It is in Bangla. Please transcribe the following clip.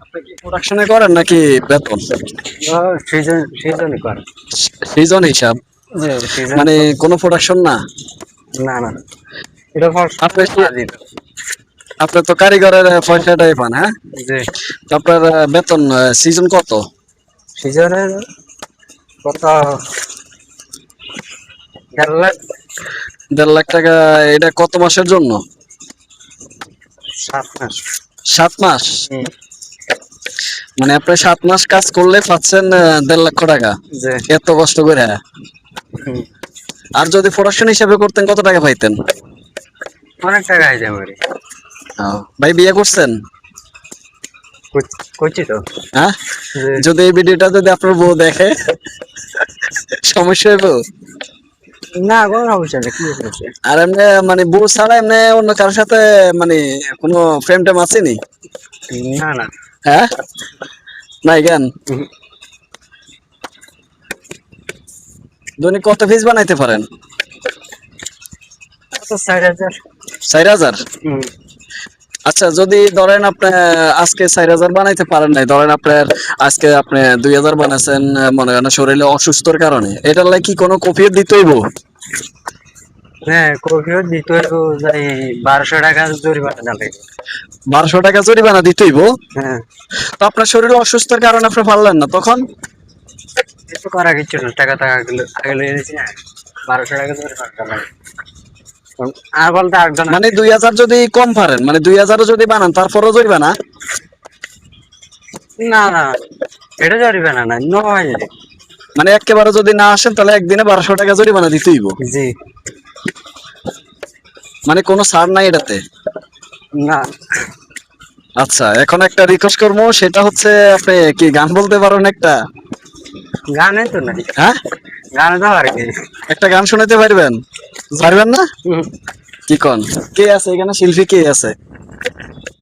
আপনি কি প্রোডাকশনে করেন নাকি বেতন? সিজনই করে। সিজন হিসাব, সিজন মানে কোনো প্রোডাকশন না? না না, এটা আপনি কাজই না। আপনার তো কারিগরের পয়সাটাই পান, হ্যাঁ? জি, তো আপনার বেতন সিজন কত? সিজনের কত, 1.5 লাখ। 1.5 লাখ টাকা? এটা কত মাসের জন্য? 7 মাস। 7 মাস? হুম, মানে আপনি 7 মাস কাজ করলে পাচ্ছেন 1.5 লক্ষ টাকা, জি। এত কষ্ট করে? হুম, আর যদি প্রোডাকশন হিসাবে করতেন কত টাকা পাইতেন? অনেক টাকা আইতে পারি। ভাই বিয়ে করছেন? করছি তো। হ্যাঁ, জি। যদি এই ভিডিওটা যদি আপনার বউ দেখে সমস্যা হইব? না, কোনো সমস্যা নেই, কি সমস্যা? আর এমনি মানে বউ ছাড়া এমনি অন্য কারোর সাথে মানে কোনো প্রেম টেম আছে নি? না না। হ্যাঁ, নাই কেন? হুম, দৈনিক কত পিস বানাইতে পারেন? কত, 4,000। 4,000? হুম, আচ্ছা, যদি ধরেন আপনি আজকে 4,000 বানাইতে পারেন নাই, ধরেন আপনার আজকে আপনি 2,000 বানাইছেন, মনে করেন শরীরে অসুস্থর কারণে, এটার লাগে কি কোনো কফিয়ত দিতে হইব? হ্যাঁ, কফিও দিতে হইব, যাই 1200 টাকা জরিমানা দিতে হইব। 1200 টাকা জরিমানা দিতে হইব? হ্যাঁ, তো আপনার শরীরে অসুস্থর কারণে আপনি পারলেন না তখন? কিছু করা কিছু না, টাকা টাকা আগে লয়ে নিয়েছি না, 1200 টাকা জরিমানা দিতে হবে। আর বলতে একজন, মানে 2,000 যদি কম পারেন, মানে 2,000 যদি বানান তারপরও জরিমানা? না না, এটা জরিমানা না, নয়। মানে একেবারে যদি না আসেন তাহলে একদিনে 1200 টাকা জরিমানা দিতে হইব? জি। মানে কোনো ছাড় নাই এটাতে? না, আচ্ছা, এখন একটা রিকোয়েস্ট করবো, সেটা হচ্ছে আপনি কি গান বলতে পারেন একটা? গানে তো নাই। হ্যাঁ, গানে তো আর কি। একটা গান শোনাতে পারবেন? পারবেন না? হুম, কি কোন? কে আছে এখানে শিল্পী, কে আছে?